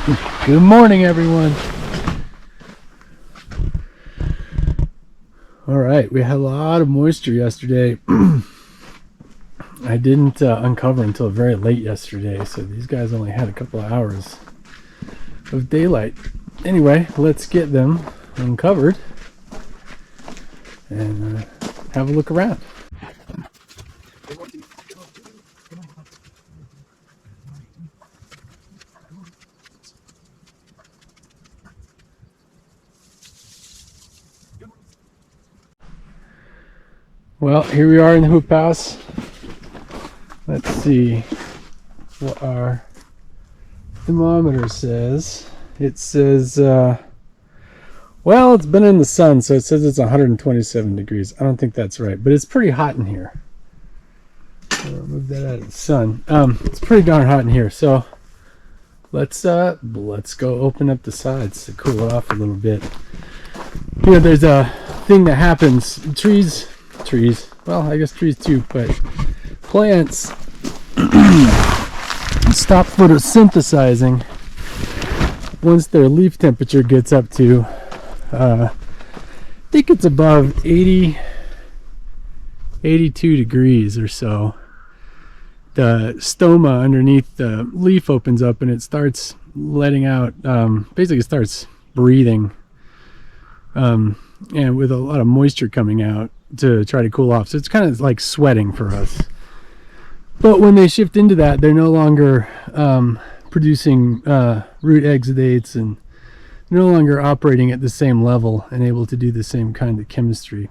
Good morning, everyone. All right, we had a lot of moisture yesterday. I didn't uncover until very late yesterday, so these guys only had a couple of hours of daylight. Anyway, let's get them uncovered and have a look around. Well, here we are in the hoop house. Let's see what our thermometer says. It says, well, it's been in the sun, so it says it's 127 degrees. I don't think that's right, but it's pretty hot in here. I'll move that out of the sun. It's pretty darn hot in here, so let's go open up the sides to cool it off a little bit. You know, there's a thing that happens. Trees, well, I guess trees too, but plants stop photosynthesizing once their leaf temperature gets up to I think it's above 82 degrees or so. The stoma underneath the leaf opens up and it starts letting out, basically starts breathing, and with a lot of moisture coming out to try to cool off. So it's kind of like sweating for us. But when they shift into that, they're no longer producing root exudates, and they're no longer operating at the same level and able to do the same kind of chemistry.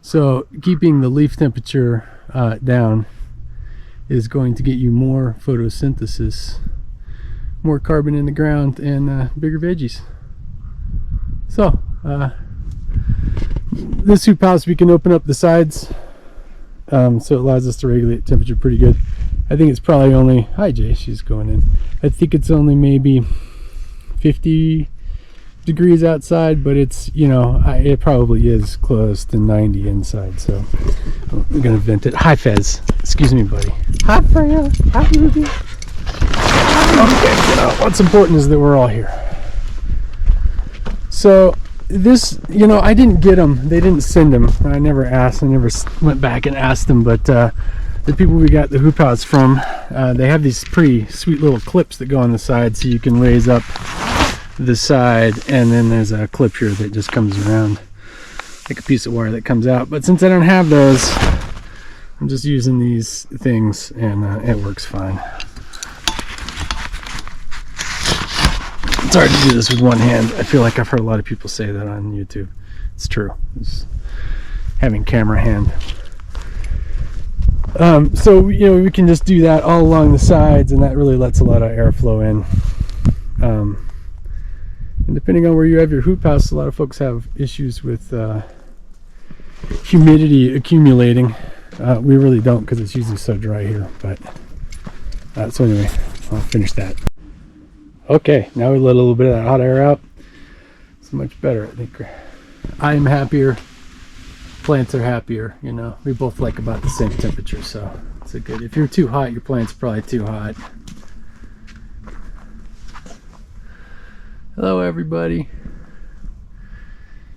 So keeping the leaf temperature down is going to get you more photosynthesis, more carbon in the ground, and bigger veggies. So this hoop house, we can open up the sides, so it allows us to regulate temperature pretty good. I think it's probably only, hi Jay, she's going in. I think it's only maybe 50 degrees outside, but it's, you know, it probably is close to 90 inside, so I'm gonna vent it. Hi Fez, excuse me buddy. Hi Freya, hi Ruby. Okay, you know, what's important is that we're all here. So this, you know, I didn't get them, they didn't send them. I never asked, I never went back and asked them, but the people we got the hoop house from, they have these pretty sweet little clips that go on the side, so you can raise up the side, and then there's a clip here that just comes around like a piece of wire that comes out. But since I don't have those, I'm just using these things, and it works fine. It's hard to do this with one hand. I feel like I've heard a lot of people say that on YouTube. It's true. It's having camera hand. So, you know, we can just do that all along the sides, and that really lets a lot of airflow in. And depending on where you have your hoop house, a lot of folks have issues with humidity accumulating. We really don't, because it's usually so dry here. But so anyway, I'll finish that. Okay, now we let a little bit of that hot air out. It's much better, I think. I'm happier. Plants are happier. You know, we both like about the same temperature, so it's a good. If you're too hot, your plant's probably too hot. Hello, everybody.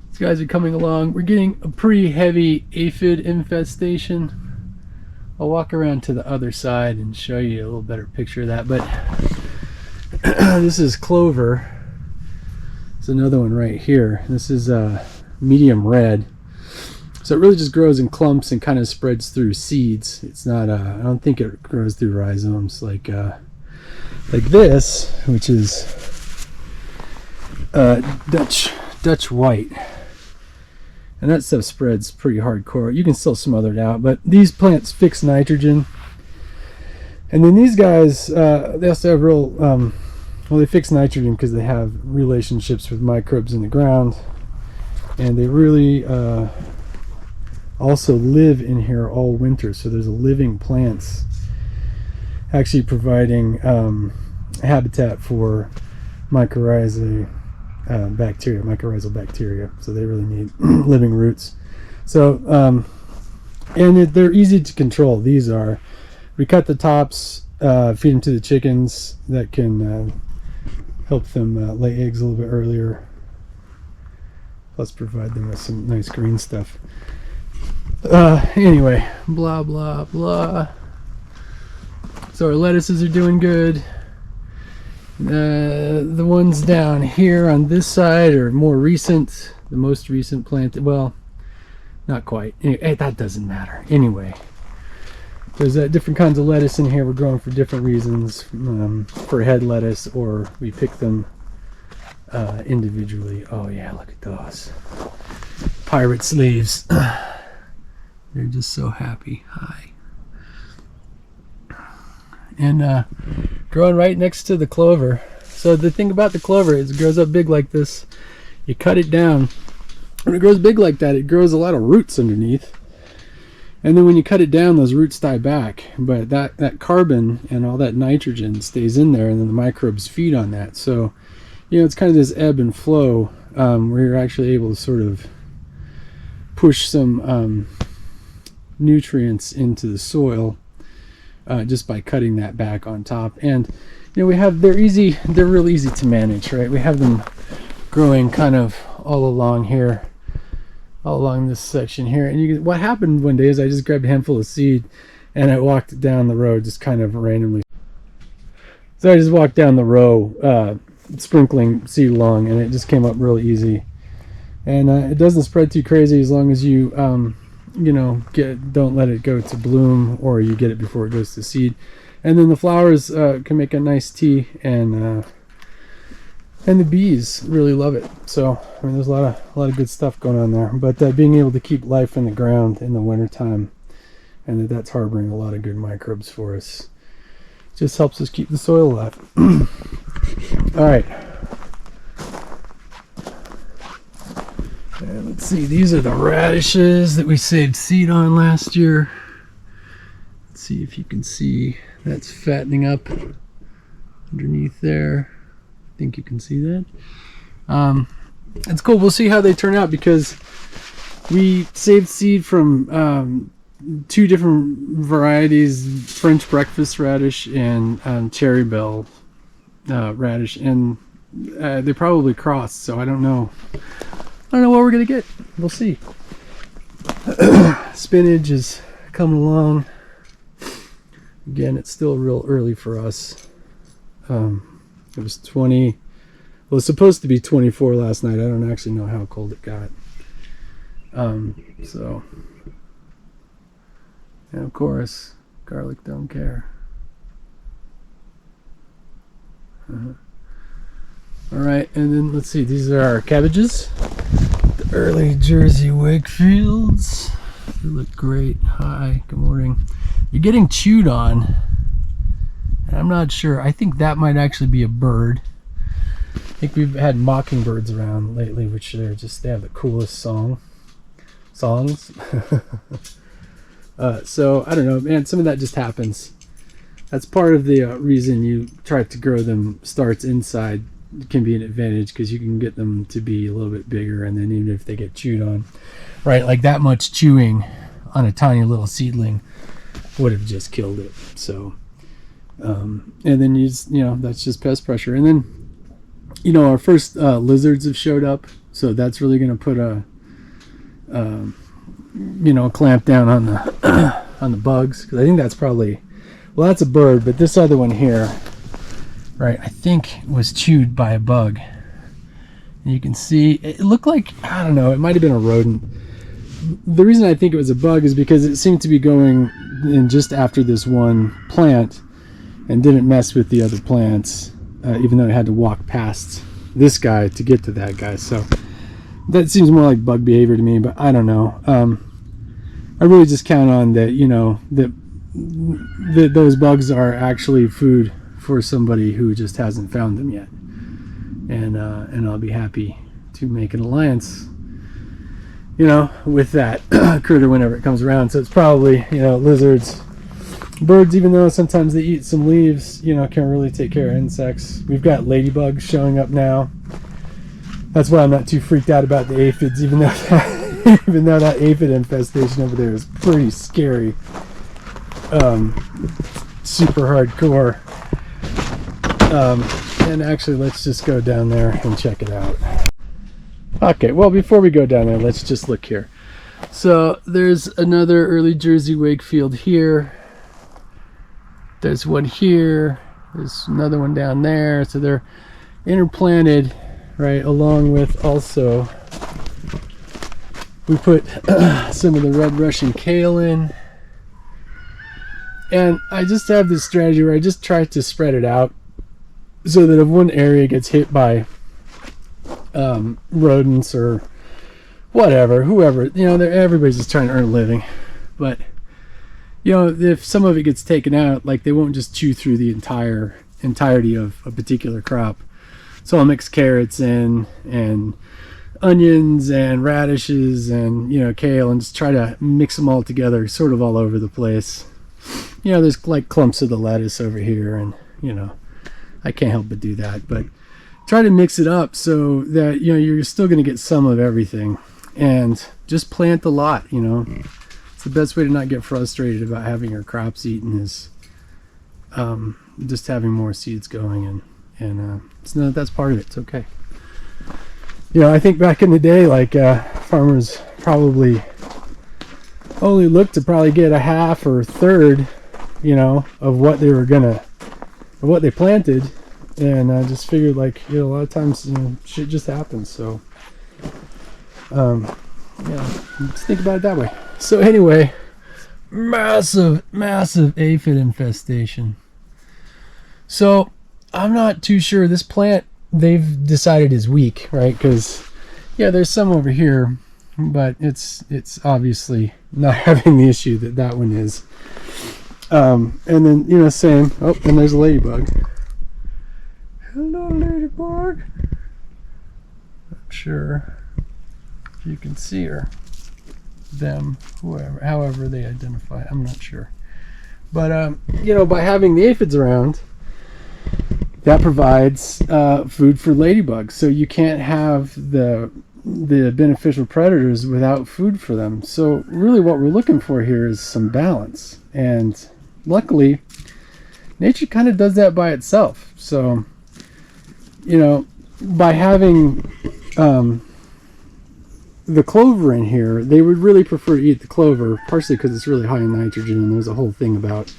These guys are coming along. We're getting a pretty heavy aphid infestation. I'll walk around to the other side and show you a little better picture of that. But this is Clover. There's another one right here. This is medium red. So it really just grows in clumps and kind of spreads through seeds. It's not, I don't think it grows through rhizomes like this, which is Dutch white. And that stuff spreads pretty hardcore. You can still smother it out, but these plants fix nitrogen. And then these guys, they also have real, well, they fix nitrogen because they have relationships with microbes in the ground. And they really also live in here all winter. So there's a living plants actually providing habitat for mycorrhizal bacteria. So they really need living roots. So, and they're easy to control. These are, we cut the tops, feed them to the chickens that can help them lay eggs a little bit earlier, plus provide them with some nice green stuff. Anyway, blah blah blah. So our lettuces are doing good. The ones down here on this side are more recent. The most recent plant, well, not quite. Anyway, that doesn't matter. Anyway, there's different kinds of lettuce in here. We're growing for different reasons, for head lettuce, or we pick them individually. Oh yeah, look at those pirate sleeves. They're just so happy. Hi. And growing right next to the clover. So the thing about the clover is it grows up big like this. You cut it down. When it grows big like that, it grows a lot of roots underneath. And then when you cut it down, those roots die back. But that carbon and all that nitrogen stays in there, and then the microbes feed on that. So, you know, it's kind of this ebb and flow where you're actually able to sort of push some nutrients into the soil just by cutting that back on top. And you know, they're real easy to manage, right? We have them growing kind of all along here, all along this section here. And what happened one day is I just grabbed a handful of seed and I walked down the road just kind of randomly. So I just walked down the row sprinkling seed along, and it just came up real easy. And it doesn't spread too crazy as long as you you know, don't let it go to bloom, or you get it before it goes to seed. And then the flowers can make a nice tea, and the bees really love it. So I mean, there's a lot of good stuff going on there. But being able to keep life in the ground in the wintertime, and that's harboring a lot of good microbes for us, just helps us keep the soil alive. All right. And let's see, these are the radishes that we saved seed on last year. Let's see if you can see, that's fattening up underneath there. I think you can see that. It's cool. We'll see how they turn out, because we saved seed from 2 different varieties, French breakfast radish and cherry bell radish, and they probably crossed, so I don't know what we're gonna get. We'll see. Spinach is coming along. Again, it's still real early for us. It was 20. Well, it was supposed to be 24 last night. I don't actually know how cold it got. So, and of course, garlic don't care. All right, and then let's see. These are our cabbages. The early Jersey Wakefields. They look great. Hi, good morning. You're getting chewed on. And I'm not sure. I think that might actually be a bird. I think we've had mockingbirds around lately, which they have the coolest songs. So I don't know, man. Some of that just happens. That's part of the reason you try to grow them starts inside. It can be an advantage, because you can get them to be a little bit bigger, and then even if they get chewed on, right, like that much chewing on a tiny little seedling would have just killed it. So and then you know, that's just pest pressure. And then, you know, our first lizards have showed up, so that's really going to put a you know, clamp down on the on the bugs, because I think that's probably, well, that's a bird, but this other one here, right, I think was chewed by a bug. And you can see it looked like, I don't know, it might have been a rodent. The reason I think it was a bug is because it seemed to be going in just after this one plant and didn't mess with the other plants, even though it had to walk past this guy to get to that guy. So that seems more like bug behavior to me, but I don't know. I really just count on that, you know, that those bugs are actually food for somebody who just hasn't found them yet, and I'll be happy to make an alliance, you know, with that critter whenever it comes around. So it's probably, you know, lizards, birds, even though sometimes they eat some leaves, you know, can really take care of insects. We've got ladybugs showing up now. That's why I'm not too freaked out about the aphids, even though that aphid infestation over there is pretty scary. Super hardcore. And actually, let's just go down there and check it out. Okay, well, before we go down there, let's just look here. So there's another early Jersey Wakefield here. There's one here. There's another one down there. So they're interplanted, right, along with also we put some of the red Russian kale in. And I just have this strategy where I just try to spread it out so that if one area gets hit by rodents or whatever, whoever, you know, everybody's just trying to earn a living. But, you know, if some of it gets taken out, like, they won't just chew through the entirety of a particular crop. So I'll mix carrots in and onions and radishes and, you know, kale, and just try to mix them all together sort of all over the place. You know, there's like clumps of the lettuce over here, and, you know, I can't help but do that. But try to mix it up so that, you know, you're still going to get some of everything. And just plant a lot, you know. It's the best way to not get frustrated about having your crops eaten is just having more seeds going. And that's part of it. It's okay. You know, I think back in the day, like, farmers probably only looked to probably get a half or a third, you know, of what they were of what they planted. And I just figured, like, you know, a lot of times, you know, shit just happens. So, yeah, let's think about it that way. So anyway, massive aphid infestation. So I'm not too sure. This plant, they've decided, is weak, right? Because, yeah, there's some over here, but it's obviously not having the issue that one is. And then, you know, same. Oh, and there's a ladybug. Hello, ladybug. Not sure if you can see her, them, whoever, however they identify. I'm not sure. But, you know, by having the aphids around, that provides food for ladybugs. So you can't have the beneficial predators without food for them. So really what we're looking for here is some balance. And luckily, nature kind of does that by itself. So, you know, by having the clover in here, they would really prefer to eat the clover, partially because it's really high in nitrogen, and there's a whole thing about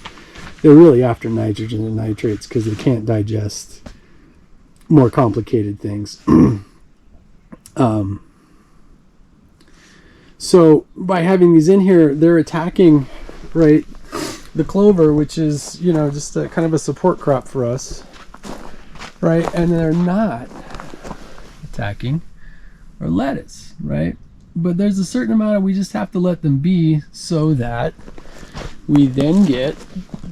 they're really after nitrogen and nitrates because they can't digest more complicated things. So by having these in here, they're attacking, right, the clover, which is, you know, just a kind of a support crop for us, right? And they're not attacking our lettuce, right? But there's a certain amount of, we just have to let them be so that we then get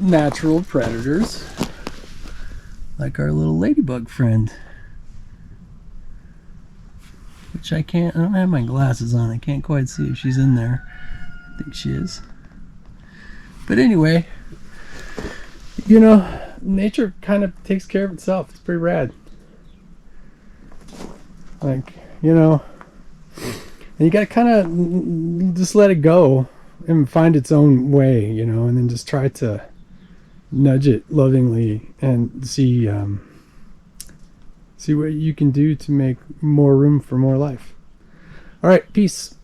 natural predators like our little ladybug friend, which I don't have my glasses on. I can't quite see if she's in there. I think she is. But anyway, you know, nature kind of takes care of itself. It's pretty rad. Like, you know, and you got to kind of just let it go and find its own way, you know, and then just try to nudge it lovingly and see what you can do to make more room for more life. All right, peace.